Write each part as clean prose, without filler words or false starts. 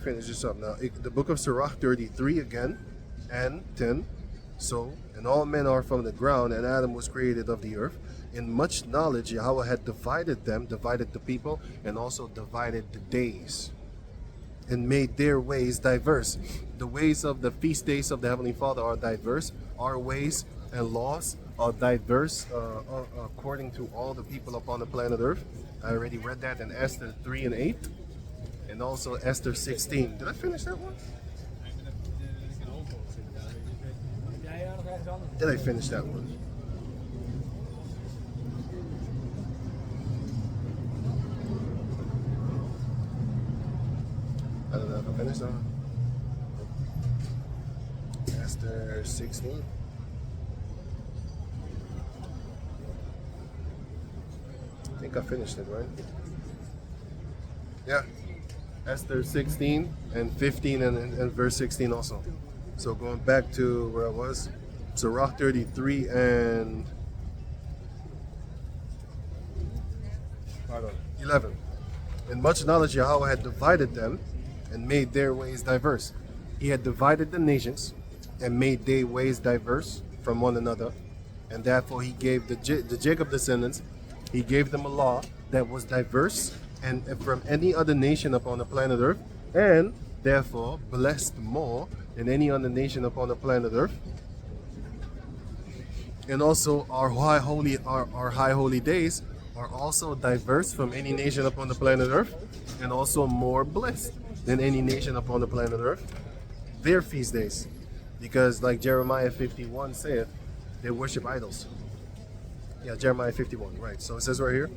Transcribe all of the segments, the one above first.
finish this up now. The book of Sirach 33 again and 10. So, and all men are from the ground, and Adam was created of the earth. In much knowledge, Yahweh had divided them, divided the people, and also divided the days, and made their ways diverse. The ways of the feast days of the Heavenly Father are diverse. Our ways and laws are diverse according to all the people upon the planet Earth. I already read that in Esther 3 and 8, and also Esther 16. Did I finish that one? Did I finish that one? I don't know if I finished that one. Esther 16. I think I finished it, right? Yeah. Esther 16 and 15 and verse 16 also. So going back to where I was, Sirach 33 and 11. In much knowledge Yahweh had divided them and made their ways diverse. He had divided the nations and made their ways diverse from one another, and therefore he gave the Jacob descendants, he gave them a law that was diverse and from any other nation upon the planet Earth, and therefore blessed more than any other nation upon the planet Earth. And also our high holy days are also diverse from any nation upon the planet Earth, and also more blessed than any nation upon the planet Earth. Their feast days, because like Jeremiah 51 saith, they worship idols. Yeah, Jeremiah 51, right. So it says right here,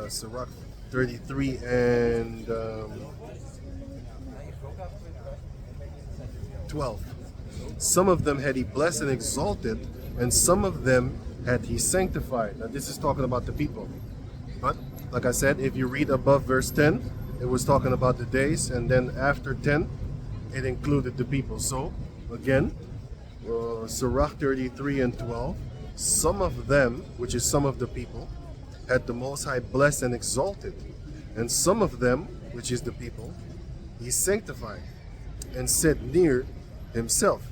Sirach 33 and 12. Some of them had he blessed and exalted, and some of them had he sanctified. Now this is talking about the people. But like I said, if you read above verse 10, it was talking about the days, and then after 10, it included the people. So again, Sirach 33 and 12, some of them, which is some of the people, had the Most High blessed and exalted, and some of them, which is the people, he sanctified and set near himself.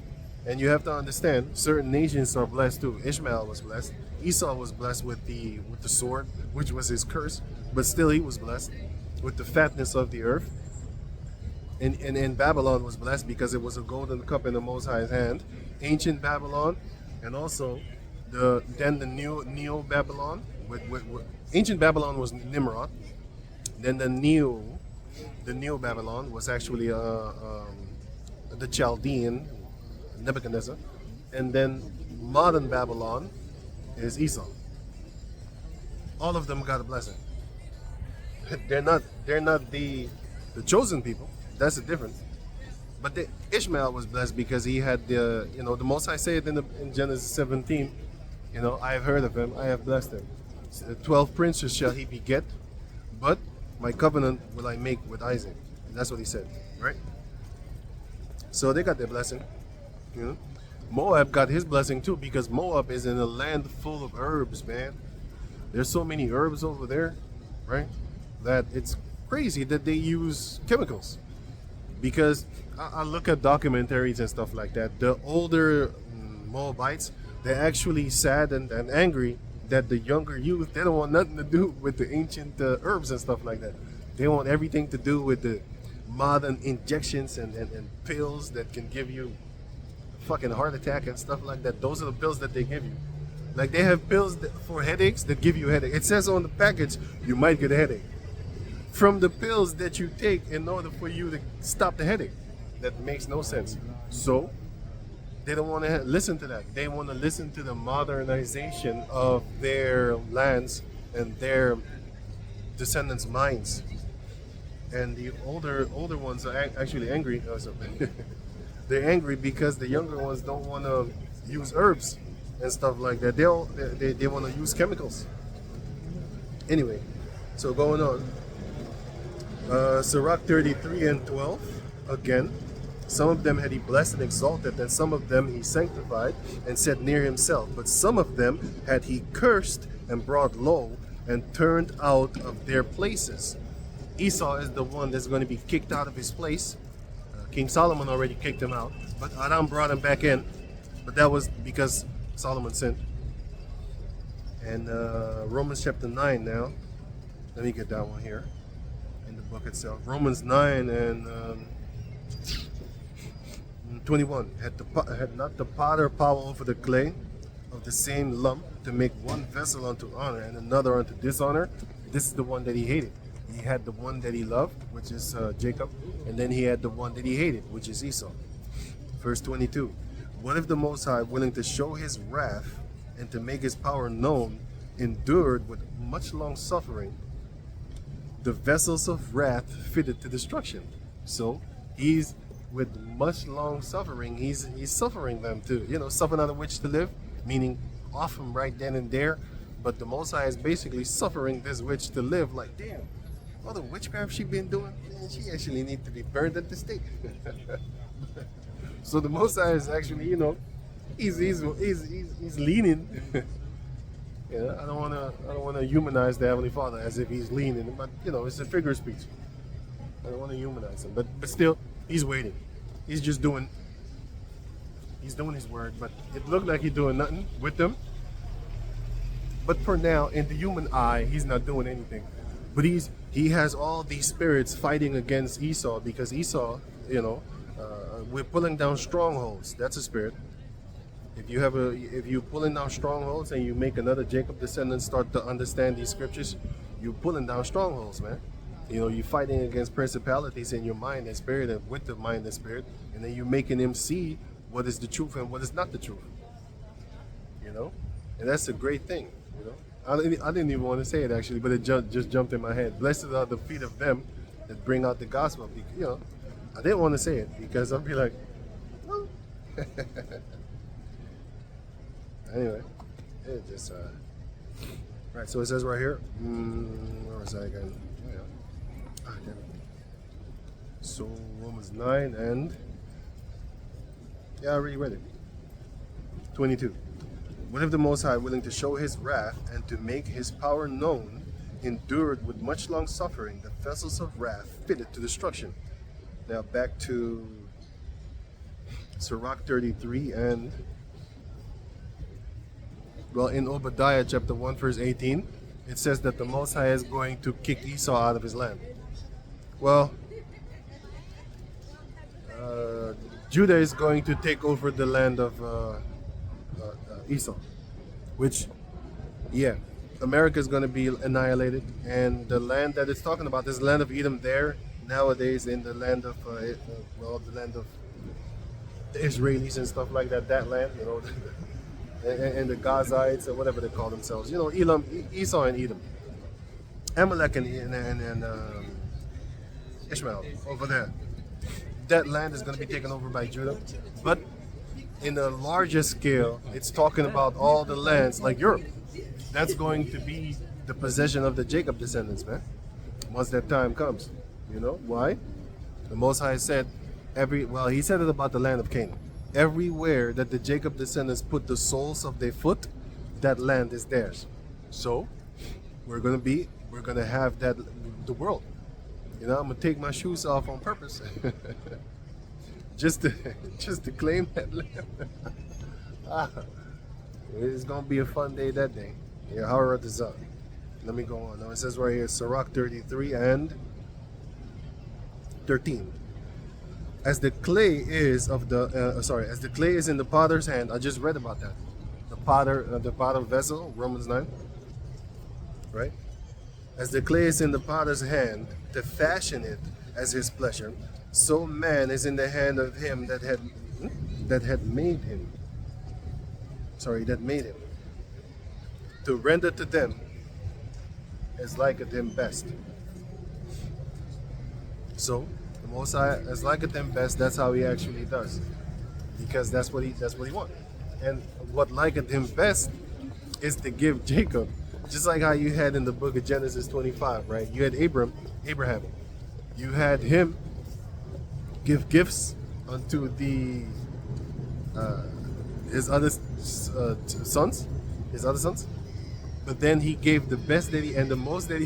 And you have to understand, certain nations are blessed too. Ishmael was blessed. Esau was blessed with the sword, which was his curse, but still he was blessed with the fatness of the earth. And Babylon was blessed because it was a golden cup in the Most High's hand. Ancient Babylon, and also the Neo Babylon. Ancient Babylon was Nimrod. Then the Neo Babylon was actually the Chaldean Nebuchadnezzar, and then modern Babylon is Esau. All of them got a blessing. They're not the chosen people. That's the difference. But Ishmael was blessed because he had the Most High said in Genesis 17, I have heard of him, I have blessed him. 12 princes shall he beget, but my covenant will I make with Isaac. And that's what he said, right? So they got their blessing. Moab got his blessing too, because Moab is in a land full of herbs, man. There's so many herbs over there, right? That it's crazy that they use chemicals. Because I look at documentaries and stuff like that. The older Moabites, they're actually sad and angry that the younger youth, they don't want nothing to do with the ancient herbs and stuff like that. They want everything to do with the modern injections and pills that can give you fucking heart attack and stuff like that. Those are the pills that they give you. Like they have pills for headaches that give you a headache. It says on the package, you might get a headache from the pills that you take in order for you to stop the headache. That makes no sense. So they don't want to listen to that. They want to listen to the modernization of their lands and their descendants' minds. And the older ones are actually angry. They're angry because the younger ones don't want to use herbs and stuff like that. They want to use chemicals. Anyway, so going on. Sirach 33 and 12, again, some of them had he blessed and exalted, and some of them he sanctified and set near himself. But some of them had he cursed and brought low and turned out of their places. Esau is the one that's going to be kicked out of his place. King Solomon already kicked him out, but Adam brought him back in. But that was because Solomon sinned. And Romans chapter 9 now. Let me get that one here in the book itself. Romans 9 and 21. Had not the potter power over the clay of the same lump to make one vessel unto honor and another unto dishonor? This is the one that he hated. He had the one that he loved, which is Jacob, and then he had the one that he hated, which is Esau. Verse 22. What if the Most High, willing to show his wrath and to make his power known, endured with much long suffering the vessels of wrath fitted to destruction? So he's with much long suffering, he's suffering them too. Suffer not a witch to live, meaning off him right then and there. But the Most High is basically suffering this witch to live. Like, damn, all the witchcraft she been doing, man, she actually need to be burned at the stake. So the Most High is actually, he's leaning. I don't wanna humanize the Heavenly Father as if he's leaning, but it's a figure of speech. I don't want to humanize him, but still, he's waiting. He's just doing. He's doing his word, but it looked like he's doing nothing with them. But for now, in the human eye, he's not doing anything. But he has all these spirits fighting against Esau, because Esau, we're pulling down strongholds. That's a spirit. If you're pulling down strongholds and you make another Jacob descendant start to understand these scriptures, you're pulling down strongholds, man. You're fighting against principalities in your mind and spirit, and with the mind and spirit, and then you're making him see what is the truth and what is not the truth. And that's a great thing. I didn't even want to say it actually, but it just jumped in my head. Blessed are the feet of them that bring out the gospel. I didn't want to say it because I'd be like, oh. Anyway, it just right. So it says right here. Where was I again? Oh, yeah. Damn it. So Romans 9 and I already read it. 22. What if the Most High, willing to show his wrath and to make his power known, endured with much long suffering the vessels of wrath fitted to destruction? Now back to Sirach 33 and in Obadiah chapter 1 verse 18, it says that the Most High is going to kick Esau out of his land. Well, Judah is going to take over the land of Esau, which, America is going to be annihilated, and the land that it's talking about, this land of Edom there nowadays in the land of the land of the Israelis and stuff like that. That land, and the Gazites or whatever they call themselves. Esau and Edom, Amalek and Ishmael over there. That land is going to be taken over by Judah, but in a larger scale, it's talking about all the lands like Europe. That's going to be the possession of the Jacob descendants, man. Once that time comes, why? The Most High said, he said it about the land of Canaan. Everywhere that the Jacob descendants put the soles of their foot, that land is theirs. So we're gonna have the world. I'm gonna take my shoes off on purpose. just to claim that land. It's gonna be a fun day that day. Let me go on. Now it says right here, Sirach 33 and 13. As the clay is in the potter's hand. I just read about that. The potter vessel, Romans 9. Right? As the clay is in the potter's hand to fashion it as his pleasure, so man is in the hand of him that made him, to render to them as liketh him best. So the Most High, as liketh him best, that's how he actually does, because that's what he wants. And what liketh him best is to give Jacob, just like how you had in the book of Genesis 25, right? You had Abraham, you had him give gifts unto his other sons, but then he gave the best that the most that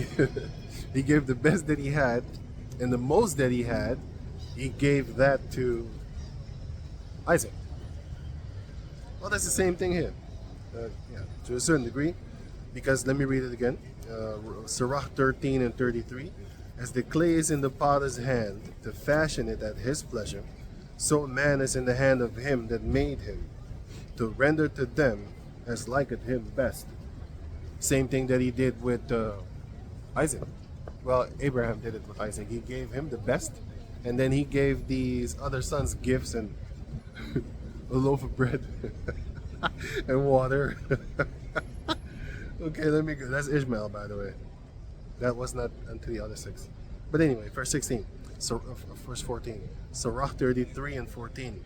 He gave the best that he had, and the most that he had, he gave that to Isaac. Well, that's the same thing here. Yeah, to a certain degree, because let me read it again. Sirach 13 and 33. As the clay is in the potter's hand to fashion it at his pleasure, so man is in the hand of him that made him, to render to them as liketh him best. Same thing that he did with Isaac. Well, Abraham did it with Isaac. He gave him the best, and then he gave these other sons gifts and a loaf of bread and water. Okay, let me go. That's Ishmael, by the way. That was not until the other six. But anyway, verse 16. So, verse 14. Sirach 33 and 14.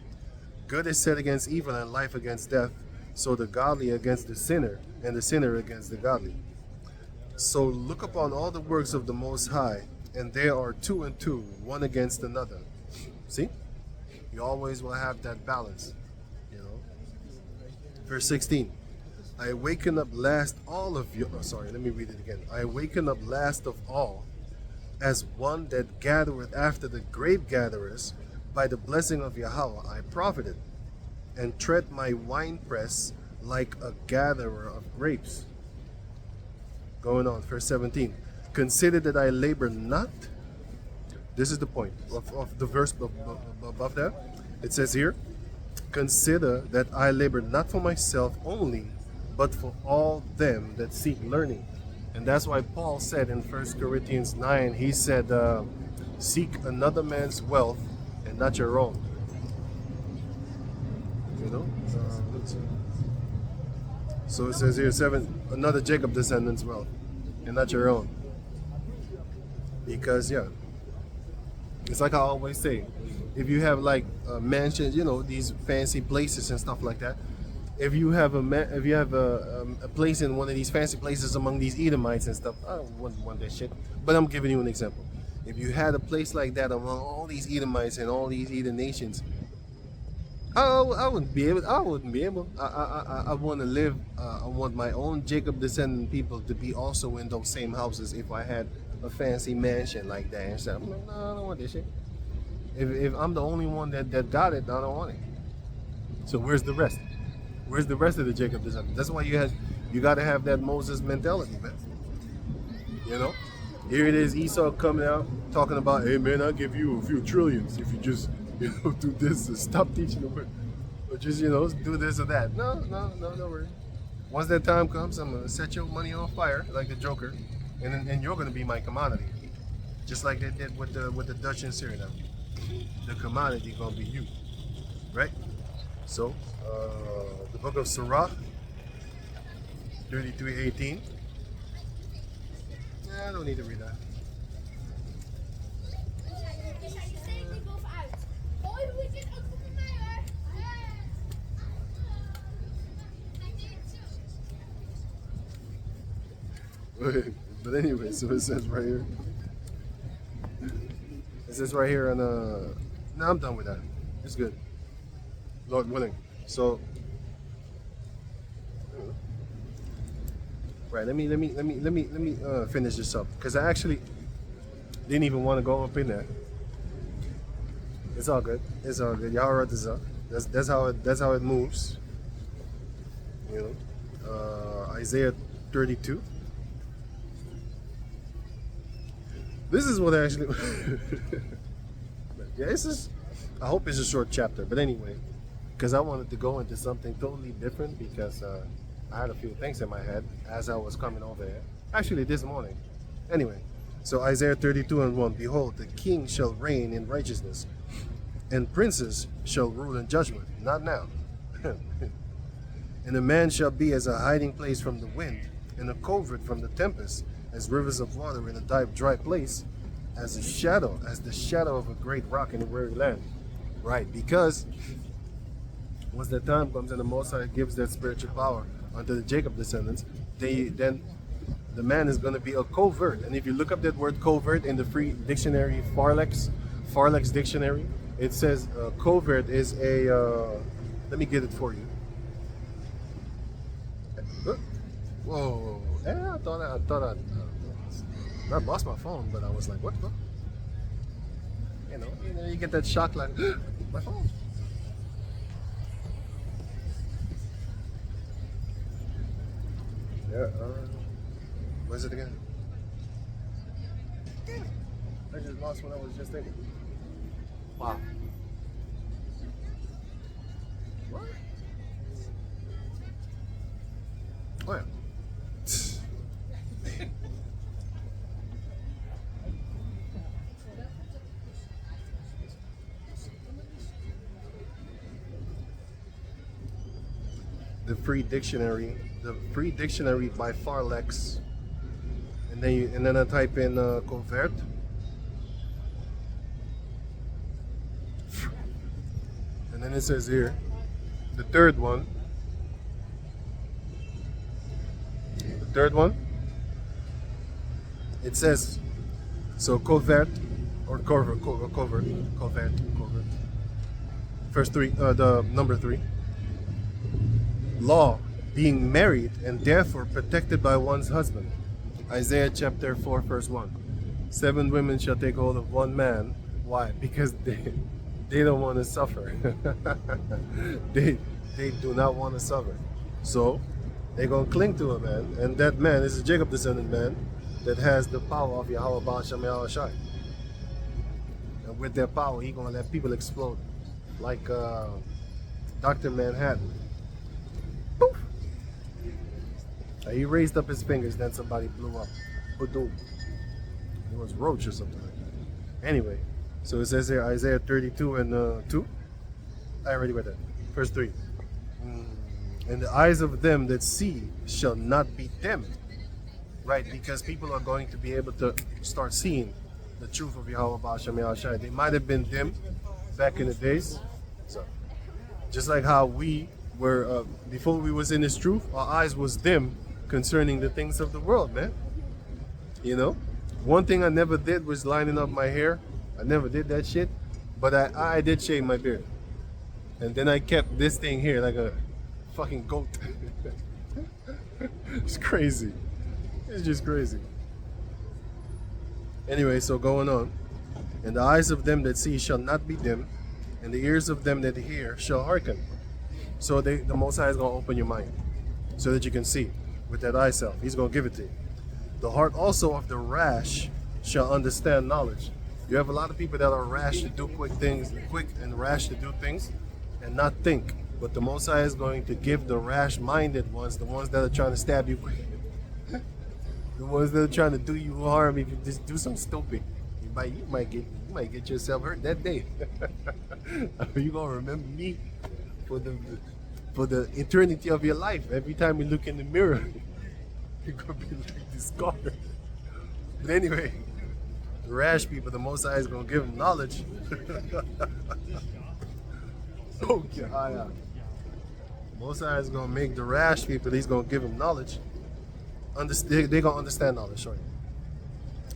Good is set against evil and life against death. So the godly against the sinner, and the sinner against the godly. So look upon all the works of the Most High, and there are two and two, one against another. See? You always will have that balance, you know. Verse 16. I awaken up last all of you. Oh, sorry, let me read it again. I awaken up last of all, as one that gathereth after the grape gatherers. By the blessing of Yahweh I profited, and tread my winepress like a gatherer of grapes. Going on, verse 17. Consider that I labor not. This is the point of the verse above that. It says here, consider that I labor not for myself only, but for all them that seek learning. And that's why Paul said in 1 Corinthians 9, he said, seek another man's wealth and not your own. You know? So it says here, another Jacob descendant's wealth and not your own. Because, yeah, it's like I always say, if you have like mansions, you know, these fancy places and stuff like that, if you have a place in one of these fancy places among these Edomites and stuff, I wouldn't want that shit. But I'm giving you an example. If you had a place like that among all these Edomites and all these Edom nations, I wouldn't be able. I want to live. I want my own Jacob descendant people to be also in those same houses. If I had a fancy mansion like that and stuff, no, I don't want this shit. If I'm the only one that got it, I don't want it. So where's the rest? Where's the rest of the Jacob descendants? That's why you got to have that Moses mentality, man. You know, here it is, Esau coming out talking about, hey man, I'll give you a few trillions if you just, you know, do this and stop teaching the word, or just, you know, do this or that. No, don't worry. Once that time comes, I'm gonna set your money on fire like the Joker, and you're gonna be my commodity, just like they did with the Dutch in Suriname. The commodity gonna be you, right? So, the book of Sirach, 33:18. I don't need to read that. But anyway, so it says right here. It says right here on no, I'm done with that. It's good. Lord willing. So right, let me finish this up, because I actually didn't even want to go up in there. It's all good. It's all good. Y'all wrote this up. That's how it moves. You know, Isaiah 32. This is what actually. Yeah, this is. I hope it's a short chapter, but anyway, because I wanted to go into something totally different, because I had a few things in my head as I was coming over here. Actually, this morning. Anyway, so Isaiah 32:1. Behold, the king shall reign in righteousness, and princes shall rule in judgment. Not now. And a man shall be as a hiding place from the wind, and a covert from the tempest, as rivers of water in a dry place, as the shadow of a great rock in a weary land. Right, because once that time comes and the Most High gives that spiritual power unto the Jacob descendants, then the man is going to be a covert. And if you look up that word covert in the free dictionary, Farlex dictionary, it says covert is a, let me get it for you. Whoa, I thought I lost my phone, but I was like, what the fuck? You get that shock like, my phone. Yeah, what is it again? Damn it. I just lost what I was just thinking. Wow. What? Oh yeah. The free dictionary by Farlex, and then I type in convert, and then it says here the third one, it says, so covert or covert, first three, the number 3, law, being married and therefore protected by one's husband. Isaiah chapter 4 verse 1. 7 women shall take hold of one man. Why? Because they don't want to suffer. they do not want to suffer. So they're going to cling to a man, and that man is a Jacob descendant man that has the power of Yahweh Baal Shem Yahweh Shai. And with that power, he's going to let people explode like Dr. Manhattan. Poof. He raised up his fingers, then somebody blew up. Boom. It was Roach or something like that. Anyway, so it says here Isaiah 32 and 2. I already read that. Verse 3. And the eyes of them that see shall not be dimmed. Right, because people are going to be able to start seeing the truth of Yahweh Baal Shem Yahweh Shai. They might have been dimmed back in the days. So, just like how we were, before we was in this truth, our eyes was dim concerning the things of the world, man. One thing I never did was lining up my hair. I never did that shit, but I did shave my beard. And then I kept this thing here like a fucking goat. It's crazy. It's just crazy. Anyway, so going on. And the eyes of them that see shall not be dim, and the ears of them that hear shall hearken. So the Most High is going to open your mind so that you can see with that eye self. He's going to give it to you. The heart also of the rash shall understand knowledge. You have a lot of people that are rash to do quick and rash to do things and not think. But the Most High is going to give the rash-minded ones, the ones that are trying to stab you quick, the ones that are trying to do you harm if you just do something stupid. You might get yourself hurt that day. You're gonna remember me for the eternity of your life. Every time you look in the mirror, you're gonna be like this scar. But anyway, the rash people, the Most High is gonna give them knowledge. Oh yeah. Most High is gonna make the rash people. He's gonna give them knowledge. They're gonna understand knowledge, sorry.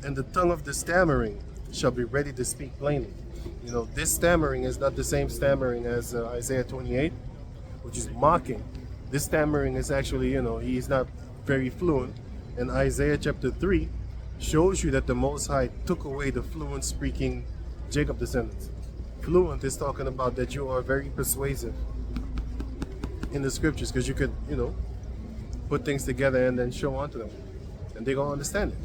And the tongue of the stammering shall be ready to speak plainly. This stammering is not the same stammering as Isaiah 28, which is mocking. This stammering is actually, he's not very fluent. And Isaiah chapter 3 shows you that the Most High took away the fluent speaking Jacob descendants. Fluent is talking about that you are very persuasive in the scriptures because you could, put things together and then show on to them. And they're going to understand it.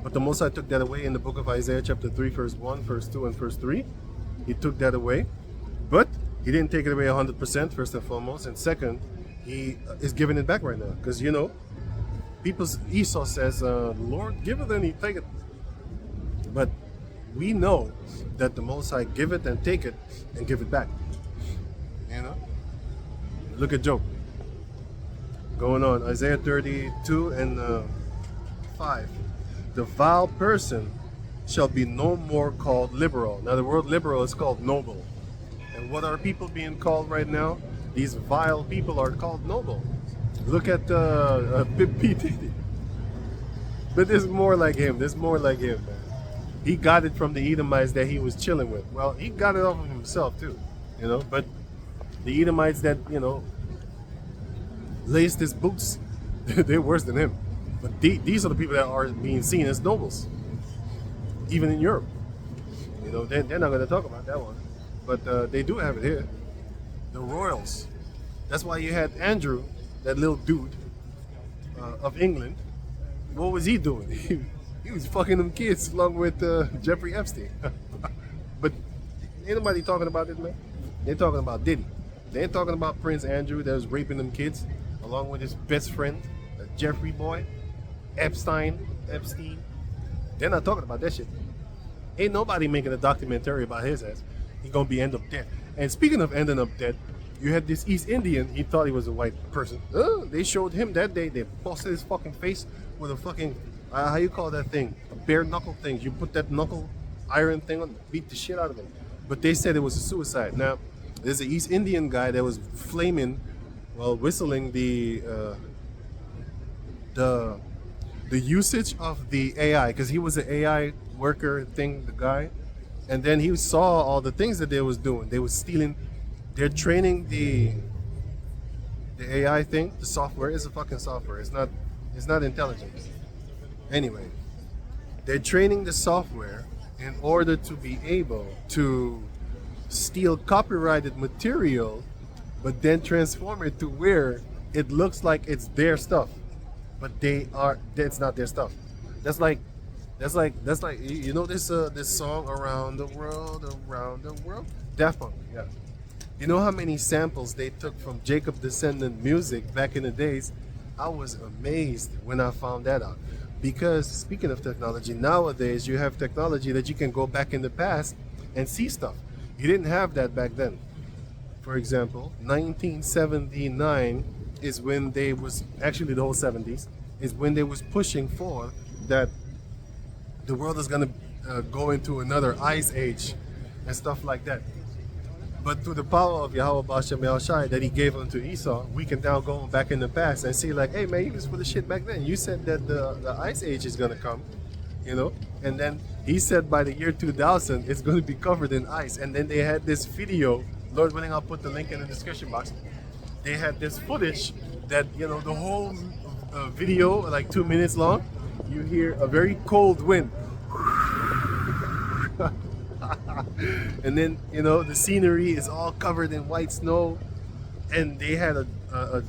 But the Most High took that away in the book of Isaiah chapter 3, verse 1, verse 2, and verse 3. He took that away. But he didn't take it away 100%, first and foremost. And second, he is giving it back right now. Because, Esau says, Lord, give it and he take it. But we know that the Most High give it and take it and give it back. Look at Job. Going on, Isaiah 32 and 5. The vile person shall be no more called liberal. Now the word liberal is called noble. And what are people being called right now? These vile people are called noble. Look at P. Diddy. But there's more like him. Man. He got it from the Edomites that he was chilling with. Well, he got it off of himself too, But the Edomites that, laced his boots, they're worse than him. But these are the people that are being seen as nobles, even in Europe. You know, they're not going to talk about that one, but they do have it here. The royals. That's why you had Andrew, that little dude of England. What was he doing? He was fucking them kids along with Jeffrey Epstein. But ain't nobody talking about it, man. They're talking about Diddy. They ain't talking about Prince Andrew that was raping them kids along with his best friend, Jeffrey boy, Epstein. They're not talking about that shit. Ain't nobody making a documentary about his ass. He gonna be end up dead. And speaking of ending up dead, you had this East Indian. He thought he was a white person. They showed him that day. They busted his fucking face with a fucking how you call that thing? A bare knuckle thing. You put that knuckle iron thing on, beat the shit out of him. But they said it was a suicide. Now, there's an East Indian guy that was flaming, well, whistling the usage of the AI, because he was an AI worker thing, the guy, and then he saw all the things that they was doing. They was stealing. They're training the AI thing. The software is a fucking software. It's not intelligent. Anyway, they're training the software in order to be able to steal copyrighted material, but then transform it to where it looks like it's their stuff, but it's not their stuff. That's like you know this song around the world, Daft Punk, yeah. You know how many samples they took from Jacob Descendant music back in the days? I was amazed when I found that out. Because speaking of technology, nowadays you have technology that you can go back in the past and see stuff. You didn't have that back then. For example, 1979 is when they was, actually the whole 70s, is when they was pushing for that the world is going to go into another ice age and stuff like that. But through the power of Yahweh Bashem Yahushai that he gave unto Esau, we can now go back in the past and see like, hey man, you was full of shit back then. You said that the ice age is gonna come, you know? And then he said by the year 2000, it's gonna be covered in ice. And then they had this video, Lord willing, I'll put the link in the description box. They had this footage that, you know, the whole video, like 2 minutes long, you hear a very cold wind. And then, you know, the scenery is all covered in white snow, and they had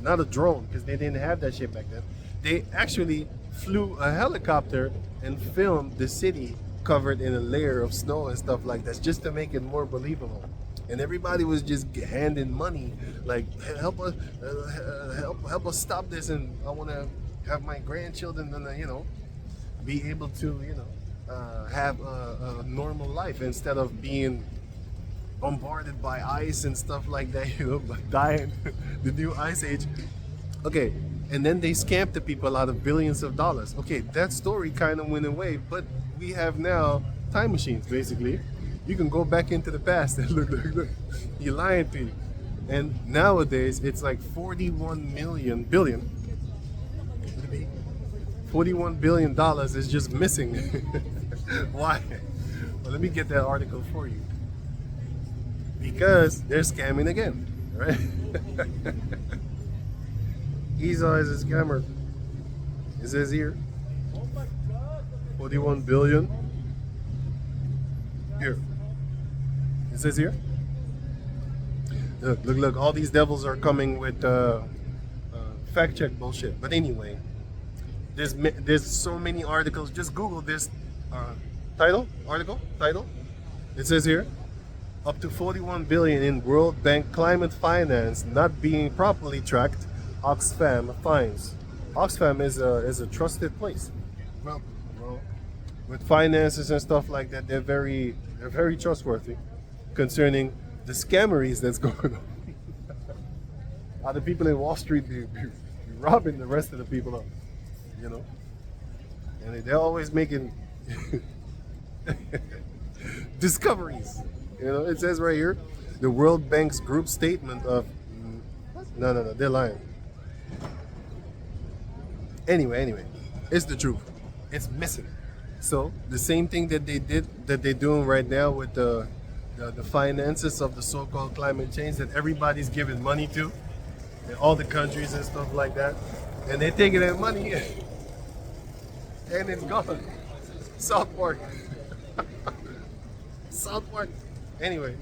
not a drone, because they didn't have that shit back then. They actually flew a helicopter and filmed the city covered in a layer of snow and stuff like that, just to make it more believable. And everybody was just handing money, like, help us stop this, and I want to have my grandchildren, and you know, be able to, you know, have a normal life instead of being bombarded by ice and stuff like that, you know, but dying. The new ice age. Okay, and then they scammed the people out of billions of dollars. Okay, that story kind of went away, but we have now time machines, basically. You can go back into the past and look, you're lying to you. And nowadays, it's like 41 billion is just missing. Why? Well, let me get that article for you. Because they're scamming again, right? ESAU is a scammer. It says here, 41 billion. Here. It says here. Look, all these devils are coming with fact check bullshit. But anyway, there's so many articles. Just Google this article. It says here, up to 41 billion in World Bank climate finance not being properly tracked, Oxfam finds. Oxfam is a trusted place. Well, with finances and stuff like that, they're very trustworthy concerning the scammeries that's going on. How the people in Wall Street be robbing the rest of the people up, you know? And they're always making discoveries. You know, it says right here, the World Bank's group statement of no, they're lying. Anyway, it's the truth. It's missing. So the same thing that they're doing right now with the finances of the so-called climate change that everybody's giving money to, in all the countries and stuff like that, and they're taking that money and it's gone. South Park. South Park. Anyway,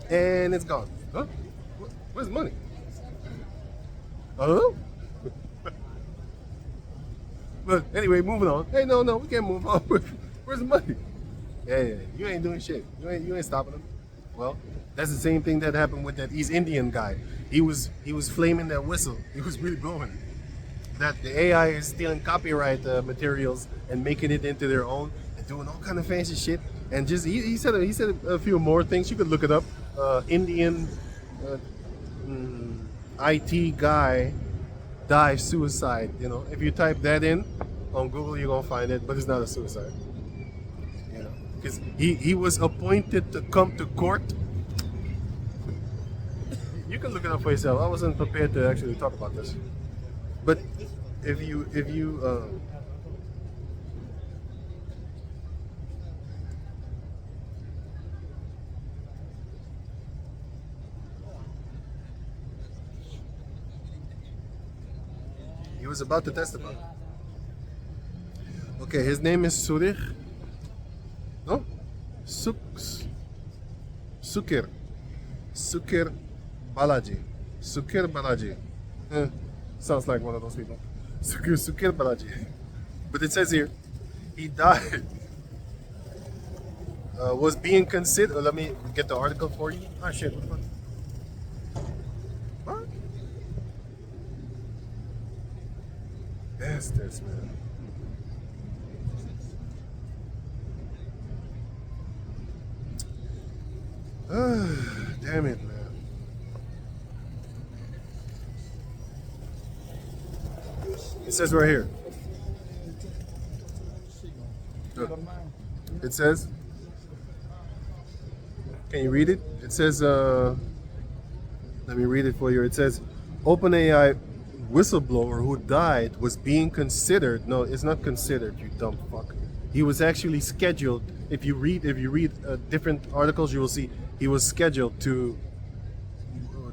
and it's gone. Huh? Where's the money? Huh? But anyway, moving on. Hey, no, we can't move on. Where's the money? Yeah, you ain't doing shit. You ain't stopping them. Well, that's the same thing that happened with that East Indian guy. He was flaming that whistle. He was really blowing it. That the AI is stealing copyright materials and making it into their own and doing all kind of fancy shit. And just he said a few more things. You could look it up. Indian IT guy dies suicide. You know, if you type that in on Google, you're gonna find it, but it's not a suicide. You know, because he was appointed to come to court. You can look it up for yourself. I wasn't prepared to actually talk about this, but if you he was about to testify. Okay, his name is Surikh. No? Sukir Balaji. Sukir Balaji. Sounds like one of those people. Sukir Balaji. But it says here, he died. Was being considered. Let me get the article for you. Ah, shit. What the fuck? What? Bastards, man. Damn it, man. It says right here. Look. It says, can you read it? It says, let me read it for you. It says, OpenAI whistleblower who died was being considered. No, it's not considered, you dumb fuck. He was actually scheduled. If you read different articles, you will see he was scheduled to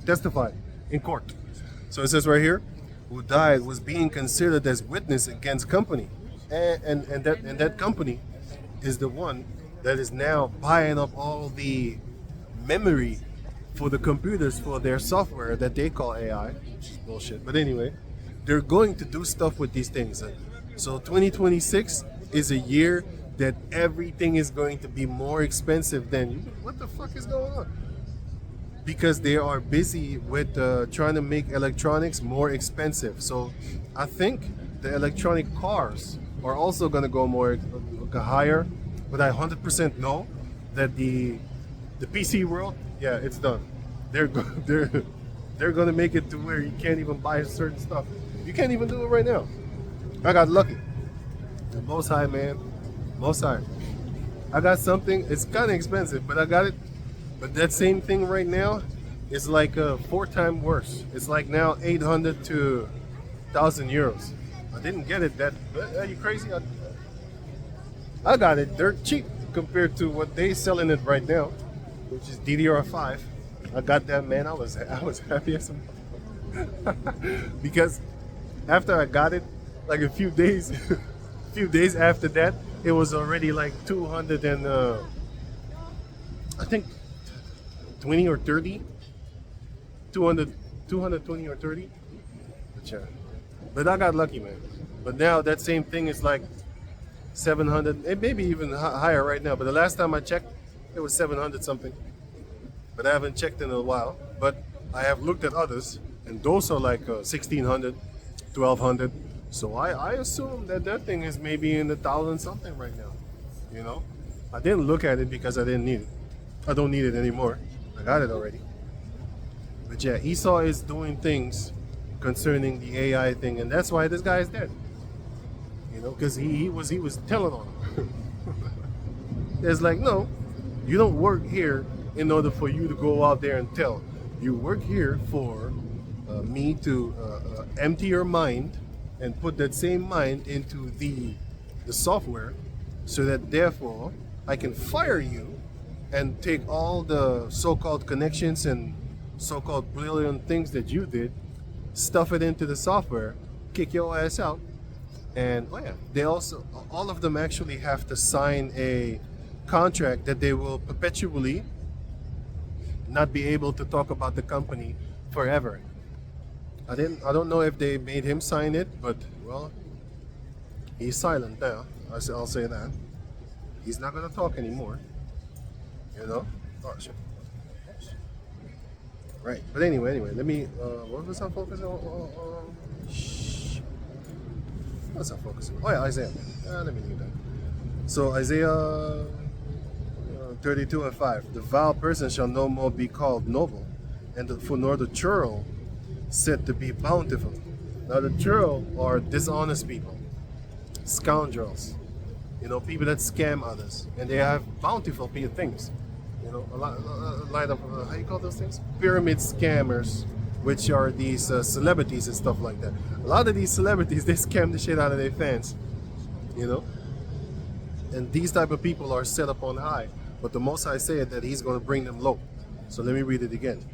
testify in court. So it says right here, who died was being considered as witness against company, and that company is the one that is now buying up all the memory for the computers for their software that they call AI, which is bullshit. But anyway, they're going to do stuff with these things. So 2026 is a year that everything is going to be more expensive than. What the fuck is going on? Because they are busy with trying to make electronics more expensive. So I think the electronic cars are also going to go more higher. But I 100% know that the PC world, yeah, it's done. They're going to make it to where you can't even buy certain stuff. You can't even do it right now. I got lucky. The Most High, man. Most High. I got something. It's kind of expensive, but I got it. But that same thing right now is like 4 times worse. It's like now 800 to 1,000 euros. I didn't get it that. Are you crazy? I got it dirt cheap compared to what they selling it right now, which is DDR5. I got that, man. I was happy as because after I got it, like a few days after that, it was already like 200 and I think 20 or 30, 220 or 30. But yeah, but I got lucky, man. But now that same thing is like 700, it may be even higher right now. But the last time I checked, it was 700 something. But I haven't checked in a while. But I have looked at others, and those are like 1,600, 1,200. So I assume that thing is maybe in the 1,000 something right now. You know, I didn't look at it because I didn't need it. I don't need it anymore. I got it already. But yeah, Esau is doing things concerning the AI thing, and that's why this guy is dead. You know, because he was telling on him. It's like, no, you don't work here in order for you to go out there and tell. You work here for me to empty your mind and put that same mind into the software, so that therefore I can fire you and take all the so-called connections and so-called brilliant things that you did, stuff it into the software, kick your ass out, And oh yeah, they also, all of them actually have to sign a contract that they will perpetually not be able to talk about the company forever. I don't know if they made him sign it, but well, he's silent now. I'll say that. He's not gonna talk anymore. You know? Oh shit. Right. But anyway, let me. What was I focusing on? Shh. What's I focusing on? Oh yeah, Isaiah. Let me leave that. So Isaiah 32 and 5. The vile person shall no more be called noble, and nor the churl said to be bountiful. Now the churl are dishonest people, scoundrels. You know, people that scam others, and they have bountiful things. You know, a lot of how you call those things? Pyramid scammers, which are these celebrities and stuff like that. A lot of these celebrities, they scam the shit out of their fans. You know, and these type of people are set up on high, but the Most High said that He's going to bring them low. So let me read it again.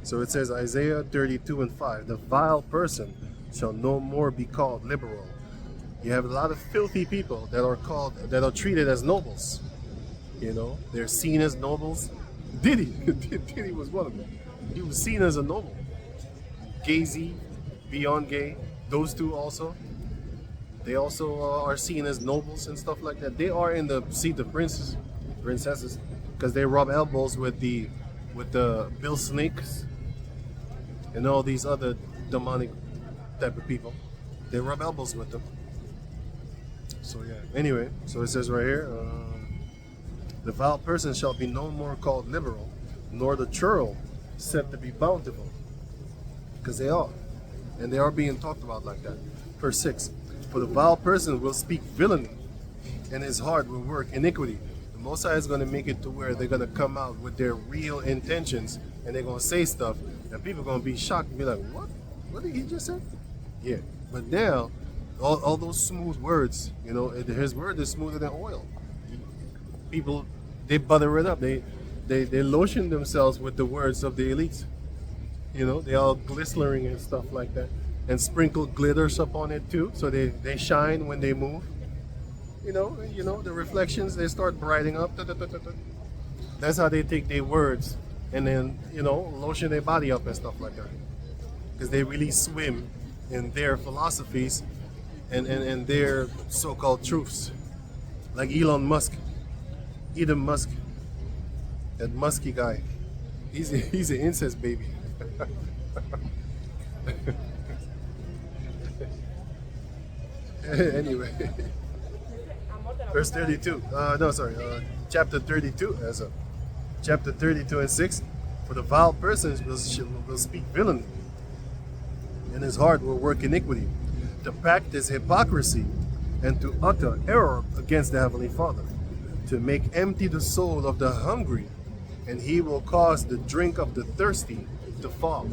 So it says Isaiah 32 and 5. The vile person shall no more be called liberal. You have a lot of filthy people that are treated as nobles. You know, they're seen as nobles. Diddy, Diddy was one of them. He was seen as a noble. Gazy, Beyond Gay, those two also. They also are seen as nobles and stuff like that. They are in the seat of princesses, because they rub elbows with the Bill Snakes and all these other demonic type of people. They rub elbows with them. So yeah. Anyway, so it says right here. The vile person shall be no more called liberal, nor the churl said to be bountiful. Because they are. And they are being talked about like that. Verse 6. For the vile person will speak villainy, and his heart will work iniquity. The Most High is going to make it to where they're going to come out with their real intentions, and they're going to say stuff, and people are going to be shocked and be like, what? What did he just say? Yeah. But now, all those smooth words, you know, his word is smoother than oil. People, they butter it up. They lotion themselves with the words of the elites. You know, they all glistering and stuff like that, and sprinkle glitters up on it too, so they shine when they move. You know the reflections, they start brightening up. That's how they take their words and then lotion their body up and stuff like that, because they really swim in their philosophies and their so-called truths, like Elon Musk. Elon Musk, that musky guy, he's an incest baby. Anyway, verse 32. Chapter 32. Chapter 32 and 6. For the vile person will speak villainy, and his heart will work iniquity, to practice hypocrisy, and to utter error against the Heavenly Father, to make empty the soul of the hungry, and he will cause the drink of the thirsty to fall.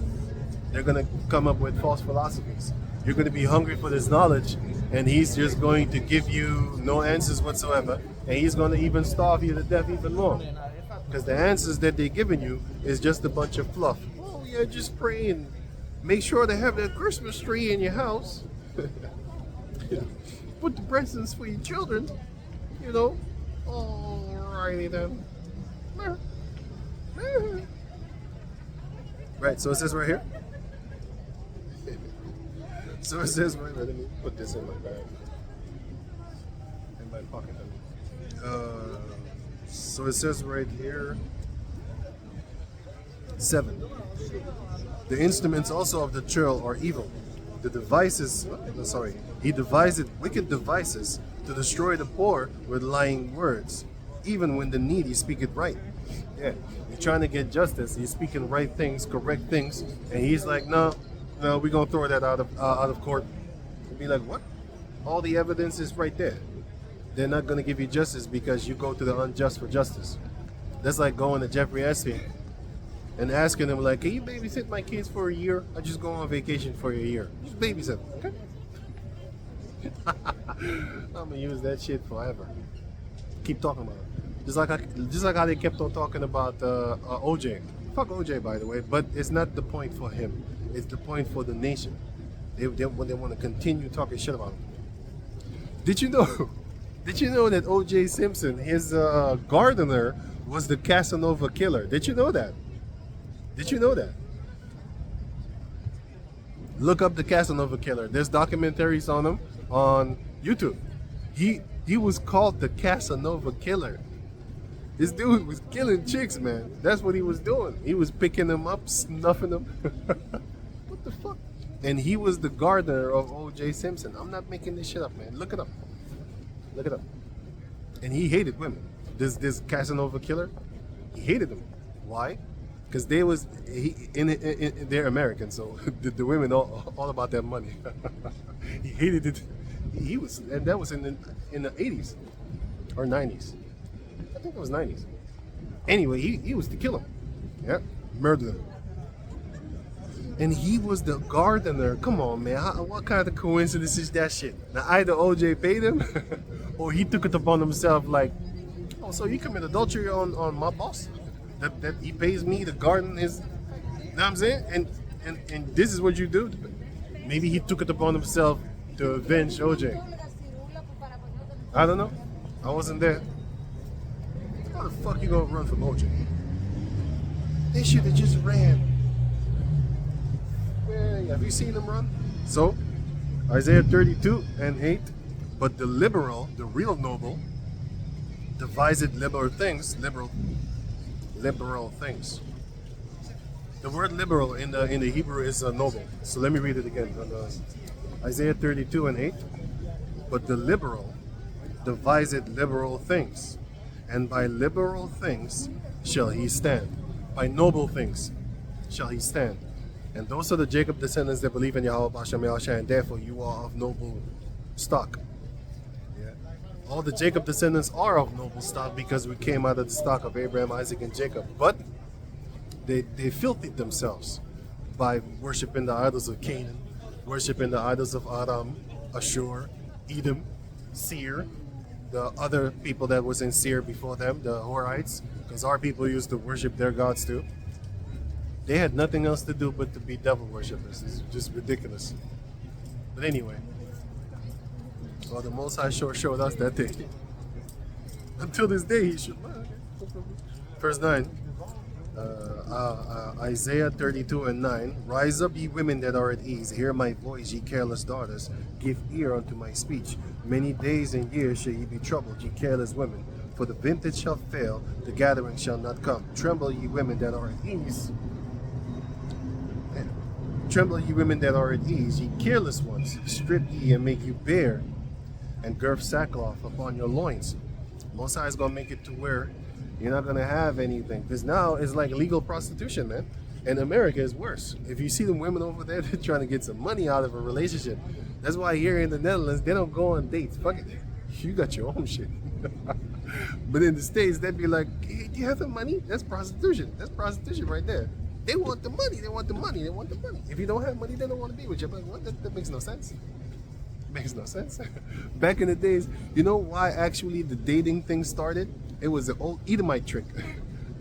They're going to come up with false philosophies. You're going to be hungry for this knowledge, and he's just going to give you no answers whatsoever, and he's going to even starve you to death even more, because the answers that they're giving you is just a bunch of fluff. Oh yeah, just pray and make sure to have that Christmas tree in your house. Put the presents for your children, Alrighty then. Right, so it says right here. So it says right here. Let me put this in my bag. In my pocket. So it says right here. 7. The instruments also of the churl are evil. The devices, he devised wicked devices to destroy the poor with lying words, even when the needy speak it right. Yeah, he's trying to get justice. He's speaking right things, correct things, and he's like, no, we're gonna throw that out of court. And be like, what? All the evidence is right there. They're not gonna give you justice because you go to the unjust for justice. That's like going to Jeffrey Epstein and asking him, like, can you babysit my kids for a year? I just go on vacation for a year. Just babysit, okay? I'm gonna use that shit forever. Keep talking about it. Just like how they kept on talking about OJ. Fuck OJ, by the way, but it's not the point for him. It's the point for the nation. They want to continue talking shit about him. Did you know? Did you know that O.J. Simpson, his gardener, was the Casanova killer? Did you know that? Did you know that? Look up the Casanova killer. There's documentaries on him on YouTube. He was called the Casanova killer. This dude was killing chicks, man. That's what he was doing. He was picking them up, snuffing them. What the fuck? And he was the gardener of O.J. Simpson. I'm not making this shit up, man. Look it up. Look it up. And he hated women. This Casanova killer, he hated them. Why? Because they're American, so the women all about that money. He hated it. He was, and that was in the 80s or 90s. I think it was 90s. Anyway, he was to kill him. Yeah, murder him. And he was the gardener. Come on, man. What kind of coincidence is that shit? Now, either OJ paid him, or he took it upon himself like, oh, so you commit adultery on my boss? That he pays me to garden his, you know what I'm saying? And this is what you do? Maybe he took it upon himself to avenge OJ. I don't know. I wasn't there. How the fuck you gonna run from OJ? They should have just ran. Have you seen him run? So, Isaiah 32:8. But the liberal, the real noble, devised liberal things. The word liberal in the Hebrew is noble. So let me read it again. Isaiah 32:8. But the liberal devised liberal things, and by liberal things shall he stand. By noble things shall he stand. And those are the Jacob descendants that believe in Yahweh Bashem Yahushua, and therefore you are of noble stock. Yeah. All the Jacob descendants are of noble stock because we came out of the stock of Abraham, Isaac, and Jacob. But they filthied themselves by worshiping the idols of Canaan, worshiping the idols of Aram, Ashur, Edom, Seir, the other people that was in Seir before them, the Horites, because our people used to worship their gods too. They had nothing else to do but to be devil worshippers. It's just ridiculous. But anyway, well, the Most High sure showed us that day. Until this day, he should learn. Verse 9, Isaiah 32:9. Rise up, ye women that are at ease. Hear my voice, ye careless daughters. Give ear unto my speech. Many days and years shall ye be troubled, ye careless women. For the vintage shall fail, the gathering shall not come. Tremble, ye women that are at ease. Tremble, ye women that are at ease, ye careless ones. Strip ye and make you bare, and girth sackcloth upon your loins. Most High is going to make it to where you're not going to have anything. Because now it's like legal prostitution, man. And America is worse. If you see the women over there, they're trying to get some money out of a relationship. That's why here in the Netherlands, they don't go on dates. Fuck it. You got your own shit. But in the States, they'd be like, hey, do you have the money? That's prostitution. That's prostitution right there. They want the money. They want the money. They want the money. If you don't have money, they don't want to be with you. But what? That makes no sense. Makes no sense. Back in the days, you know why actually the dating thing started? It was an old Edomite trick.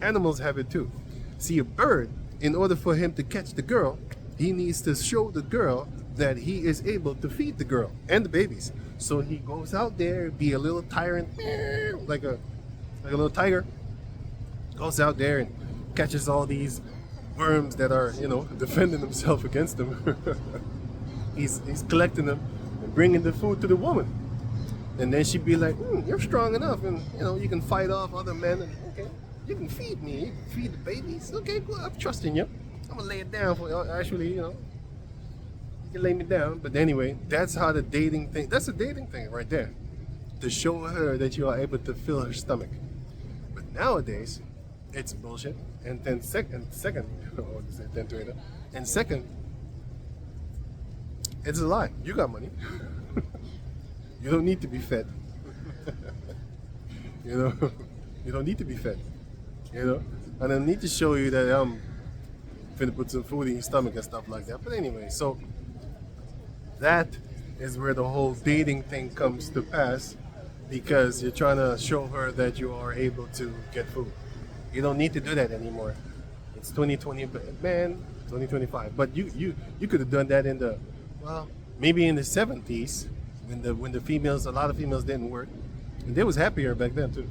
Animals have it too. See, a bird, in order for him to catch the girl, he needs to show the girl that he is able to feed the girl and the babies. So he goes out there, be a little tyrant, like a little tiger. Goes out there and catches all these worms that are, defending himself against them. he's collecting them and bringing the food to the woman. And then she'd be like, you're strong enough, and you can fight off other men, and okay, you can feed me, you can feed the babies. Okay, cool, I'm trusting you. I'm gonna lay it down for you. Actually, you can lay me down. But anyway, that's how the dating thing, that's a dating thing right there. To show her that you are able to fill her stomach. But nowadays, it's bullshit. And then second, it's a lie. You got money. You don't need to be fed. You don't need to be fed. I don't need to show you that I'm finna put some food in your stomach and stuff like that. But anyway, so that is where the whole dating thing comes to pass, because you're trying to show her that you are able to get food. You don't need to do that anymore. It's 2020, man, 2025. But you could have done that maybe in the 70s, when the females, a lot of females didn't work, and they was happier back then too.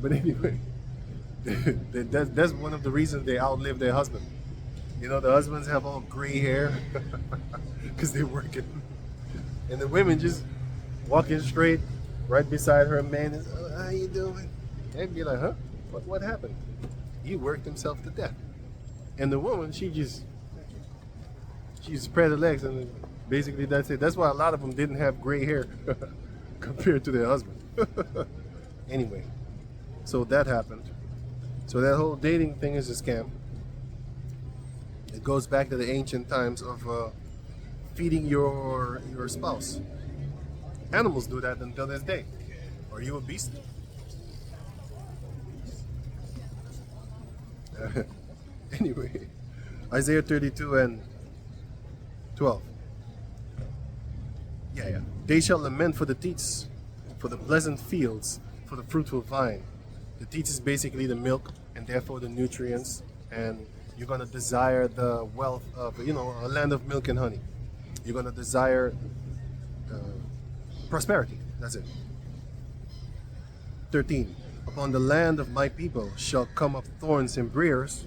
But anyway, that's one of the reasons they outlived their husband. You know, the husbands have all gray hair because they're working, and the women just walking straight right beside her man. Is, oh, how you doing? They'd be like, huh? What happened? He worked himself to death. And the woman, she spread her legs, and basically that's it. That's why a lot of them didn't have gray hair compared to their husband. Anyway, so that happened. So that whole dating thing is a scam. It goes back to the ancient times of feeding your spouse. Animals do that until this day. Are you a beast? Anyway, Isaiah 32 and 12. Yeah. They shall lament for the teats, for the pleasant fields, for the fruitful vine. The teats is basically the milk and therefore the nutrients, and you're going to desire the wealth of, a land of milk and honey. You're going to desire prosperity. That's it. 13. Upon the land of my people shall come up thorns and briars,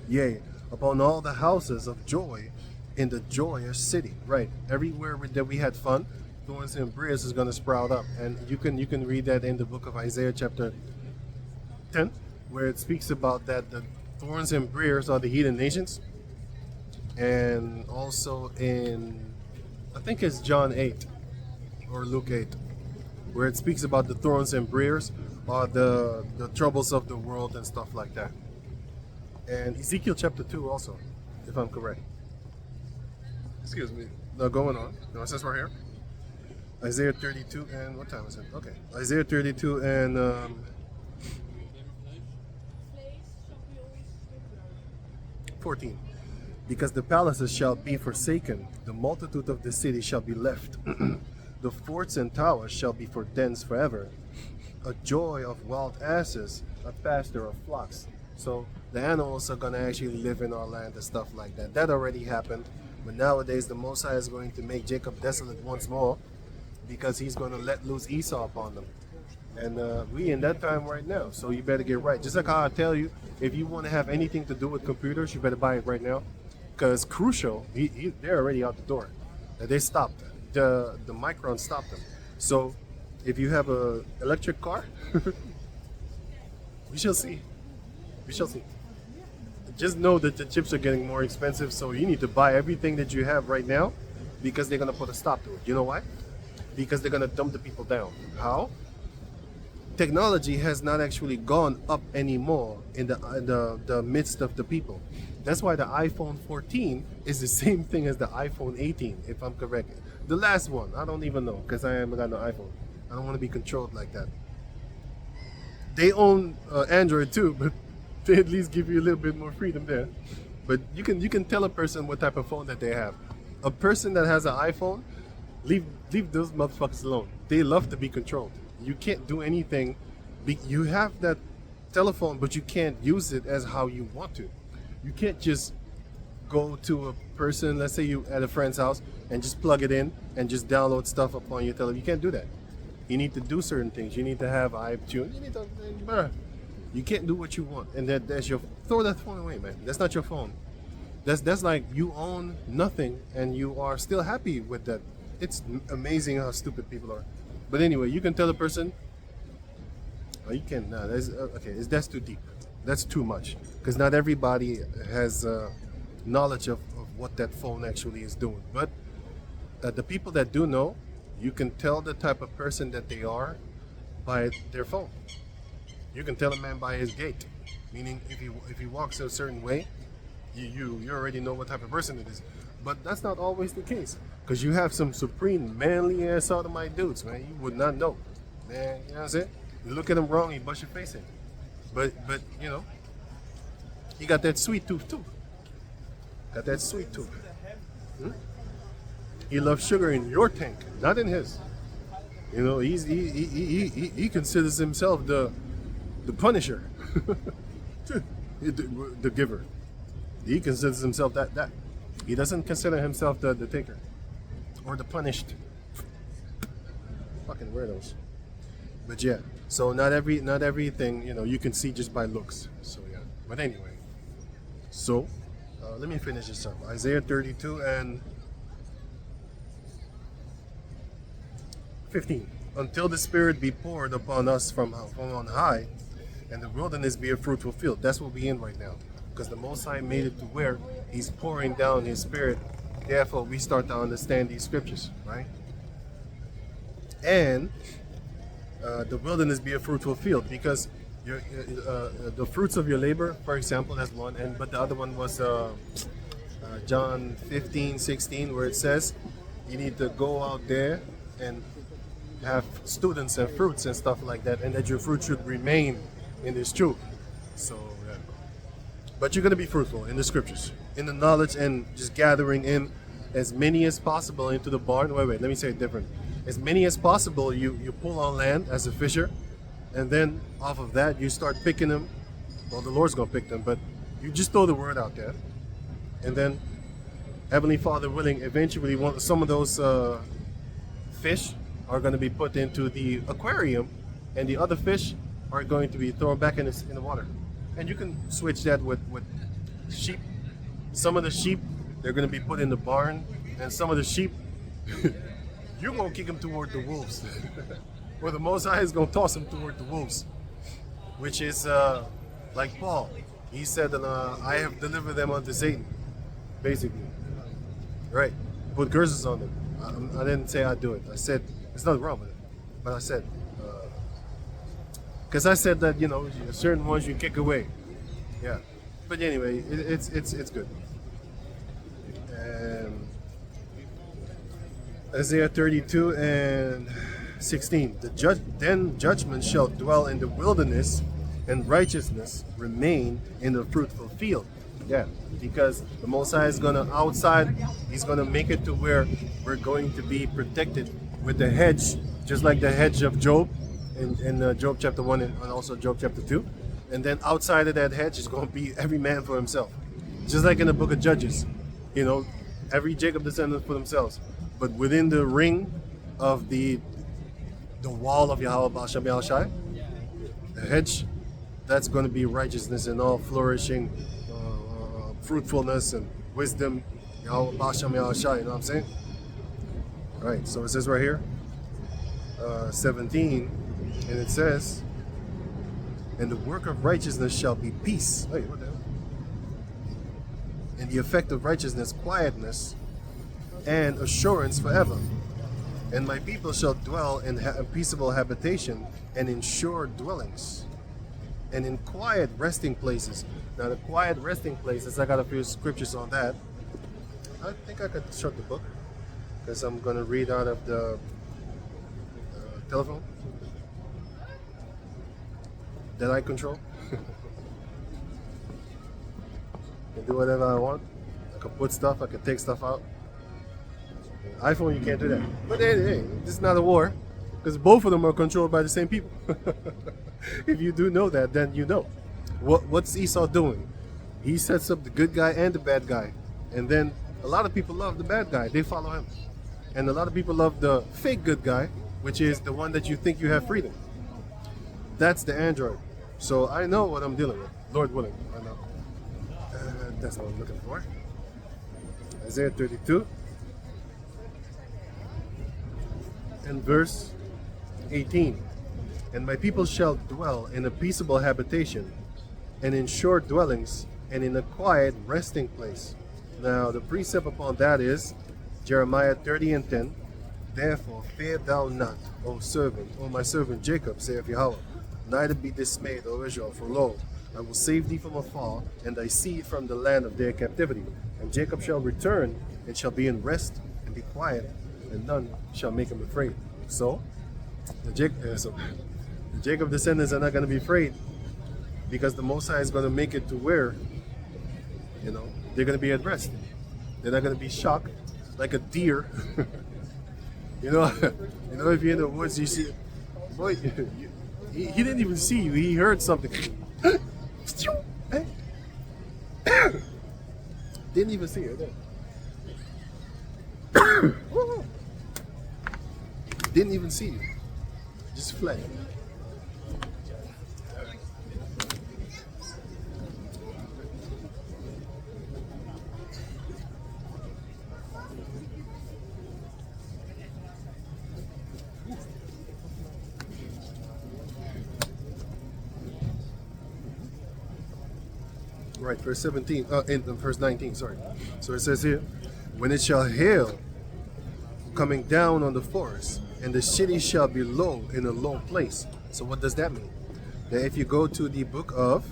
yea, upon all the houses of joy in the joyous city. Right. Everywhere that we had fun, thorns and briars is going to sprout up. And you can read that in the book of Isaiah chapter 10, where it speaks about that the thorns and briars are the heathen nations. And also in, I think it's John 8 or Luke 8, where it speaks about the thorns and briars are the troubles of the world and stuff like that. And Ezekiel chapter 2 also, if I'm correct. Excuse me. No, going on. No, it says right here. Isaiah 32 and what time is it? Okay. Isaiah 32 and 14. Because the palaces shall be forsaken, the multitude of the city shall be left. The forts and towers shall be for dens forever. A joy of wild asses, a pasture of flocks. So the animals are going to actually live in our land and stuff like that. That already happened. But nowadays the Most High is going to make Jacob desolate once more, because he's going to let loose Esau upon them. And we in that time right now. So you better get right. Just like how I tell you, if you want to have anything to do with computers, you better buy it right now. Because Crucial, they're already out the door. They stopped. The Micron stopped them. So if you have a electric car, we shall see. We shall see. Just know that the chips are getting more expensive, so you need to buy everything that you have right now, because they're going to put a stop to it. You know why? Because they're going to dump the people down. How? Technology has not actually gone up anymore in the midst of the people. That's why the iPhone 14 is the same thing as the iPhone 18, if I'm correct. The last one, I don't even know, because I haven't got no iPhone. I don't want to be controlled like that. They own Android too, but they at least give you a little bit more freedom there. But you can tell a person what type of phone that they have. A person that has an iPhone, leave those motherfuckers alone. They love to be controlled. You can't do anything. You have that telephone, but you can't use it as how you want to. You can't just go to a person, let's say you at a friend's house, and just plug it in and just download stuff upon your television. You can't do that. You need to do certain things. You need to have iTunes. You can't do what you want. And that's your, throw that phone away, man. That's not your phone. That's like you own nothing and you are still happy with that. It's amazing how stupid people are. But anyway, you can tell a person, oh, you can, no, that's too deep. That's too much. Because not everybody has knowledge of what that phone actually is doing. But the people that do know, you can tell the type of person that they are by their phone. You can tell a man by his gait. Meaning if he walks a certain way, you already know what type of person it is. But that's not always the case. Because you have some supreme manly ass sodomite dudes, man. You would not know. Man, you know what I'm saying? You look at him wrong, you bust your face in. But you know, he got that sweet tooth too. Got that sweet tooth. He loves sugar in your tank, not in his. You know, he considers himself the punisher, the giver. He considers himself that. He doesn't consider himself the taker or the punished. Fucking weirdos. But yeah, so not everything, you know, you can see just by looks. So yeah. But anyway, so let me finish this up. Isaiah 32 and 15. Until the Spirit be poured upon us from on high, and the wilderness be a fruitful field. That's what we're in right now. Because the Most High made it to where He's pouring down His Spirit. Therefore, we start to understand these scriptures, right? And the wilderness be a fruitful field, because the fruits of your labor, for example, that's one. But the other one was John 15:16, where it says you need to go out there and have students and fruits and stuff like that, and that your fruit should remain in this truth. So, yeah. But you're going to be fruitful in the scriptures, in the knowledge, and just gathering in as many as possible into the barn. Wait, let me say it different. As many as possible, you pull on land as a fisher, and then off of that, you start picking them. Well, the Lord's going to pick them, but you just throw the word out there. And then, Heavenly Father willing, eventually some of those fish are going to be put into the aquarium, and the other fish are going to be thrown back in the water. And you can switch that with sheep. Some of the sheep, they're going to be put in the barn, and some of the sheep, you're going to kick them toward the wolves. Or the Most High is going to toss them toward the wolves, which is like Paul. He said, I have delivered them unto Satan, basically. Right? Put curses on them. I didn't say I'd do it. I said, there's nothing wrong with it. But I said, because I said that, you know, certain ones you kick away. Yeah. But anyway, it's good. Isaiah 32 and 16. Then judgment shall dwell in the wilderness, and righteousness remain in the fruitful field. Yeah, because the Most High is gonna outside, He's gonna make it to where we're going to be protected with the hedge, just like the hedge of Job in Job chapter 1 and also Job chapter 2. And then outside of that hedge is going to be every man for himself. Just like in the book of Judges, you know, every Jacob descendant for themselves. But within the ring of the wall of Yahweh Baal Shem Yahweh Shai, the hedge, that's going to be righteousness and all flourishing, fruitfulness and wisdom, Yahweh Baal Shem Yahweh Shai, you know what I'm saying? All right, so it says right here, 17, and it says, and the work of righteousness shall be peace. Wait, what the hell? And the effect of righteousness, quietness, and assurance forever. And my people shall dwell in peaceable habitation, and in sure dwellings, and in quiet resting places. Now the quiet resting places, I got a few scriptures on that. I think I could shut the book, because I'm going to read out of the telephone that I control. I can do whatever I want. I can put stuff, I can take stuff out. iPhone, you can't do that. But hey, this is not a war, because both of them are controlled by the same people. If you do know that, then you know. What's Esau doing? He sets up the good guy and the bad guy. And then a lot of people love the bad guy. They follow him. And a lot of people love the fake good guy, which is the one that you think you have freedom. That's the android. So I know what I'm dealing with. Lord willing, I know. That's what I'm looking for. Isaiah 32 and verse 18. And my people shall dwell in a peaceable habitation, and in sure dwellings, and in a quiet resting place. Now the precept upon that is Jeremiah 30 and 10. Therefore fear thou not, O servant, O my servant Jacob, saith Yahweh. Neither be dismayed, O Israel, for lo, I will save thee from afar, and thy seed from the land of their captivity. And Jacob shall return, and shall be in rest, and be quiet, and none shall make him afraid. So the Jacob descendants are not going to be afraid, because the Most High is going to make it to where, you know, they're going to be at rest. They're not going to be shocked like a deer. You know, if you're in the woods, you see, boy, he didn't even see you. He heard something. Didn't even see it. Didn't even see you. just fled. Right, verse 17, in verse 19, sorry. So it says here, when it shall hail coming down on the forest, and the city shall be low in a low place. So what does that mean? That if you go to the book of,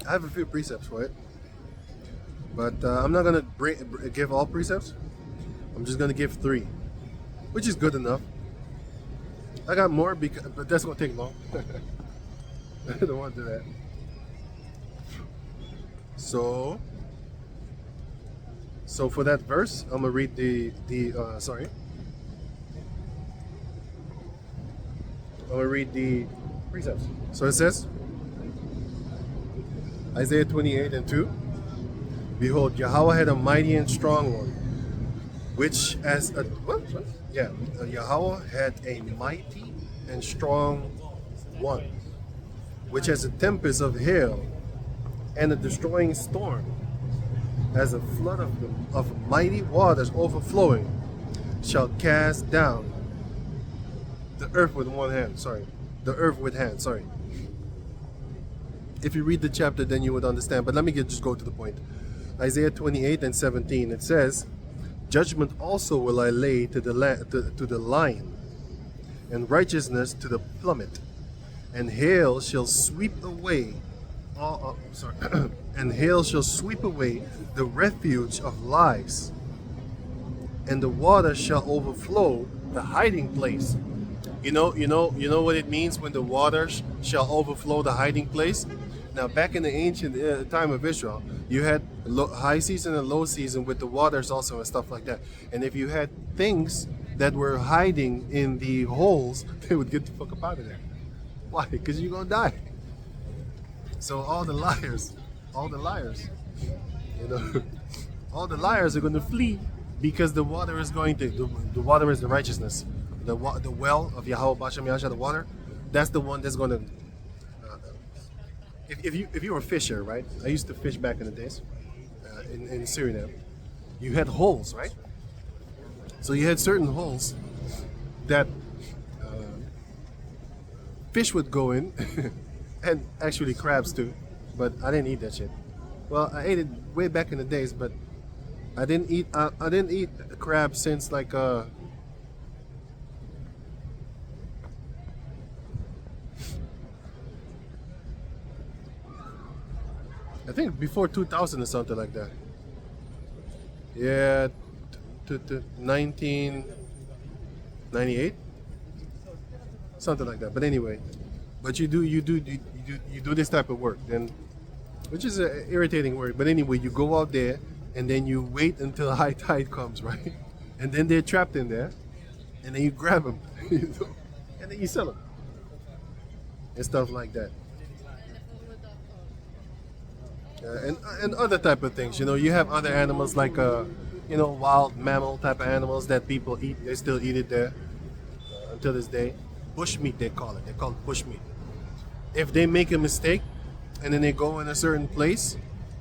I have a few precepts for it, but I'm not going to give all precepts. I'm just going to give 3, which is good enough. I got more, but that's going to take long. I don't want to do that. So for that verse, I'm gonna read I'm gonna read the precepts. So it says, Isaiah 28:2. Behold, Yahweh had a mighty and strong one, which as a Yahweh had a mighty and strong one, which as a tempest of hail and a destroying storm, as a flood of mighty waters overflowing, shall cast down the earth with one hand. The earth with hand. If you read the chapter, then you would understand. But let me just go to the point. Isaiah 28:17. It says, "Judgment also will I lay to the lion, and righteousness to the plummet, and hail shall sweep away." And hail shall sweep away the refuge of lies, and the water shall overflow the hiding place. You know what it means when the waters shall overflow the hiding place. Now, back in the ancient time of Israel, you had high season and low season with the waters also and stuff like that. And if you had things that were hiding in the holes, they would get the fuck up out of there. Why? Because you're gonna die. So all the liars, all the liars are going to flee, because the water is going to, the water is the righteousness. The well of Yahweh Bashem Yasha, the water, that's the one that's going to, if you were a fisher, right? I used to fish back in the days in Suriname. You had holes, right? So you had certain holes that fish would go in, and actually crabs too, but I didn't eat that shit. Well, I ate it way back in the days, but I didn't eat crab since like I think before 2000 or something like that. Yeah, to 1998, something like that. But anyway, but you do this type of work, then, which is an irritating work. But anyway, you go out there and then you wait until high tide comes, right? And then they're trapped in there, and then you grab them, and then you sell them and stuff like that. And other type of things, you have other animals like wild mammal type of animals that people eat. They still eat it there until this day. Bushmeat, they call it. They call it bushmeat. If they make a mistake and then they go in a certain place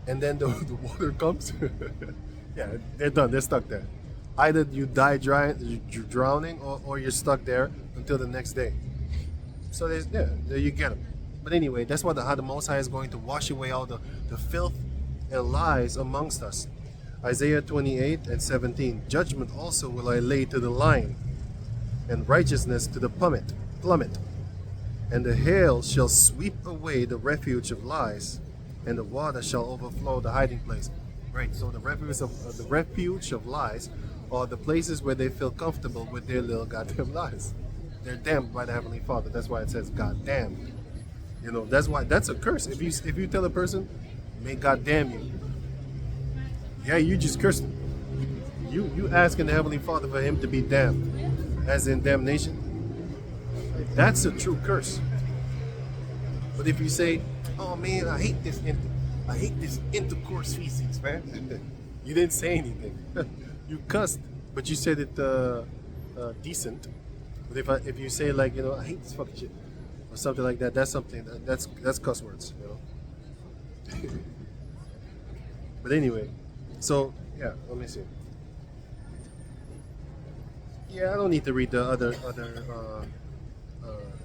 and then the water comes, yeah, they're done. They're stuck there. Either you die drowning or you're stuck there until the next day. So there you get them. But anyway, that's how the Most High is going to wash away all the filth and lies amongst us. Isaiah 28:17. Judgment also will I lay to the lion, and righteousness to the plummet. And the hail shall sweep away the refuge of lies, and the water shall overflow the hiding place. Right, so the refuge of lies are the places where they feel comfortable with their little goddamn lies. They're damned by the Heavenly Father. That's why it says God damn. That's a curse. If you tell a person, may God damn you, yeah, you just cursed him. You asking the Heavenly Father for him to be damned, as in damnation. That's a true curse. But if you say, oh man, I hate this intercourse feces, man. You didn't say anything. You cussed, but you said it decent. But if you say like, I hate this fucking shit or something like that, that's something that's cuss words, But anyway, so yeah, let me see. Yeah, I don't need to read the other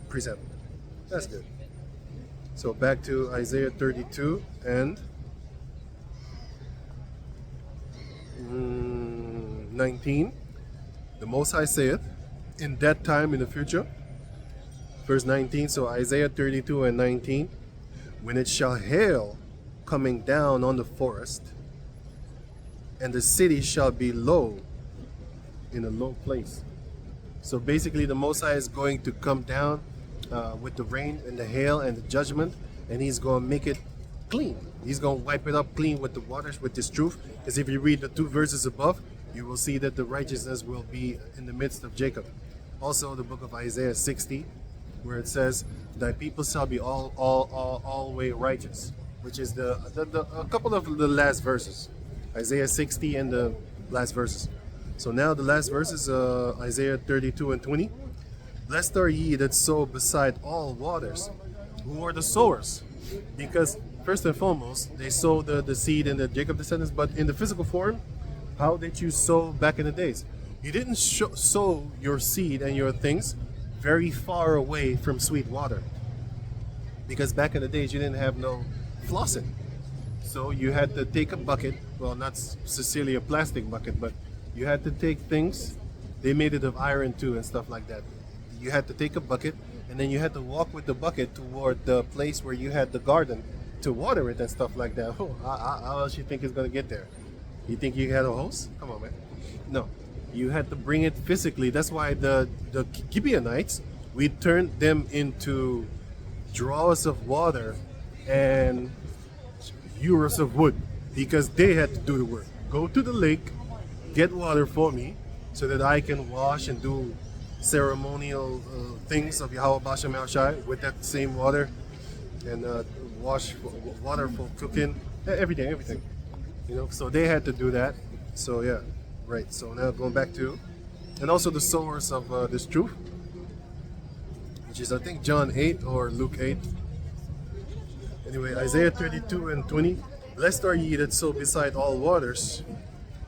precept. That's good. So back to Isaiah 32 and 19. The Most High saith, in that time in the future, verse 19. So Isaiah 32 and 19. When it shall hail coming down on the forest, and the city shall be low, in a low place. So basically the Most High is going to come down with the rain and the hail and the judgment, and he's going to make it clean. He's going to wipe it up clean with the waters, with this truth. Because if you read the 2 verses above, you will see that the righteousness will be in the midst of Jacob. Also the book of Isaiah 60, where it says, thy people shall be all way righteous, which is a couple of the last verses. Isaiah 60 and the last verses. So now the last verses, Isaiah 32 and 20. Blessed are ye that sow beside all waters. Who are the sowers? Because first and foremost, they sow the seed in the Jacob descendants, but in the physical form, how did you sow back in the days? You didn't sow your seed and your things very far away from sweet water. Because back in the days, you didn't have no flossing. So you had to take a bucket, well, not sincerely a plastic bucket, but you had to take things, they made it of iron too and stuff like that. You had to take a bucket, and then you had to walk with the bucket toward the place where you had the garden to water it and stuff like that. Oh, how else you think it's going to get there? You think you had a hose? Come on, man. No. You had to bring it physically. That's why the Gibeonites, we turned them into drawers of water and hewers of wood, because they had to do the work. Go to the lake, get water for me, so that I can wash and do ceremonial things of Yahweh Bashem Shai with that same water, and wash water for cooking, everything. So they had to do that. So yeah, right. So now going back to, and also the sowers of this truth, which is I think John 8 or Luke 8. Anyway, Isaiah 32 and 20. Blessed are ye that sow beside all waters,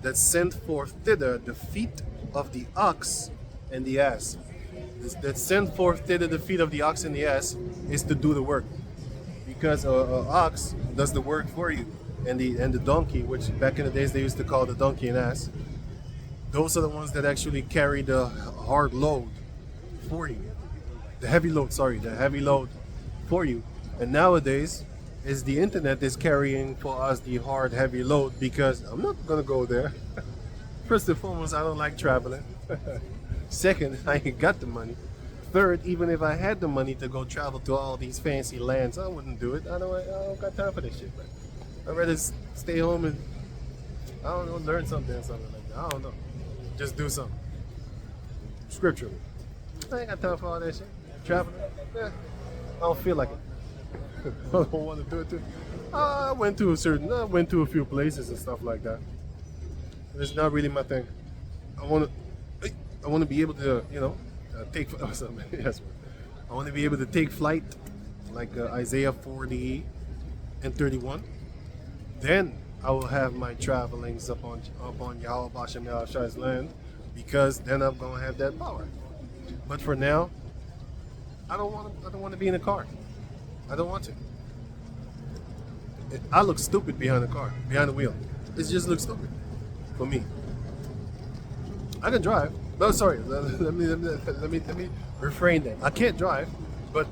that send forth thither the feet of the ox and the ass. That send forth thither the feet of the ox and the ass is to do the work. Because an ox does the work for you. And the donkey, which back in the days they used to call the donkey and ass, those are the ones that actually carry the hard load for you. The heavy load for you. And nowadays, is the internet is carrying for us the hard, heavy load, because I'm not going to go there. First and foremost, I don't like traveling. Second, I ain't got the money. Third, even if I had the money to go travel to all these fancy lands, I wouldn't do it. I don't got time for this shit, man. I'd rather stay home and, I don't know, learn something or something like that. I don't know. Just do something. Scripturally. I ain't got time for all that shit. Traveling, I don't feel like it. I don't want to do it too. I went to a few places and stuff like that. It's not really my thing. I want to be able to, take. Yes, I want to be able to take flight, like Isaiah 40 and 31. Then I will have my travelings upon Yahweh Bashem Yahushai's land, because then I'm gonna have that power. But for now, I don't want to be in a car. I don't want to. I look stupid behind the wheel. It just looks stupid for me. I can drive. No, sorry. Let me refrain that. I can't drive, but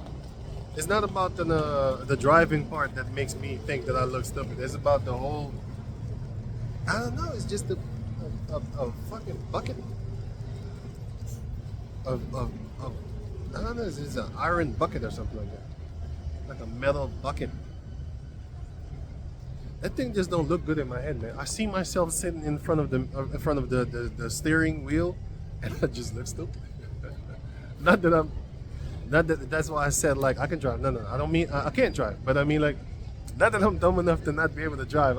it's not about the driving part that makes me think that I look stupid. It's about the whole. I don't know. It's just a fucking bucket of I don't know. It's an iron bucket or something like that. Like a metal bucket. That thing just don't look good in my head, man. I see myself sitting in front of the steering wheel, and I just look stupid. Not that that's why I said like I can drive. No, I don't mean I can't drive, but I mean like, not that I'm dumb enough to not be able to drive.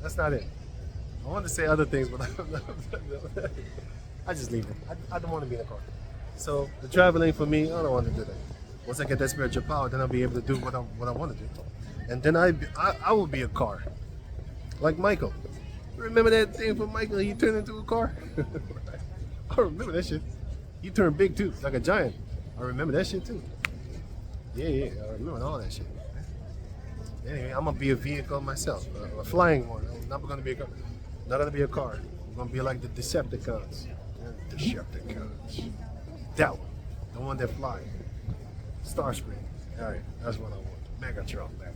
That's not it. I want to say other things, but I just leave it. I don't want to be in a car. So the traveling for me, I don't want to do that. Once I get that spiritual power, then I'll be able to do what I want to do, and then I will be a car, like Michael. Remember that thing from Michael? He turned into a car. I remember that shit. He turned big too, like a giant. I remember that shit too. Yeah, I remember all that shit. Anyway, I'm gonna be a vehicle myself, a flying one. I'm not gonna be a car. Not gonna be a car. I'm gonna be like the Decepticons. Decepticons. That one, the one that flies. Starscream. All right, that's what I want. Megatron, man.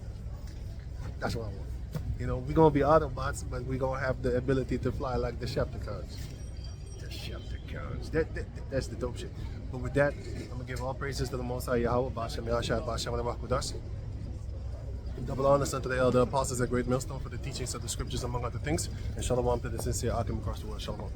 That's what I want. You know, we're gonna be Autobots, but we're gonna have the ability to fly like Decepticons. Decepticons. That's the dope shit. But with that, I'm gonna give all praises to the Most High Yahweh. Bashem Yahshua, Bashem Kudas. Double honors unto the elder apostles at Great Millstone for the teachings of the scriptures, among other things. And shalom to the sincere Akim across the world. Shalom.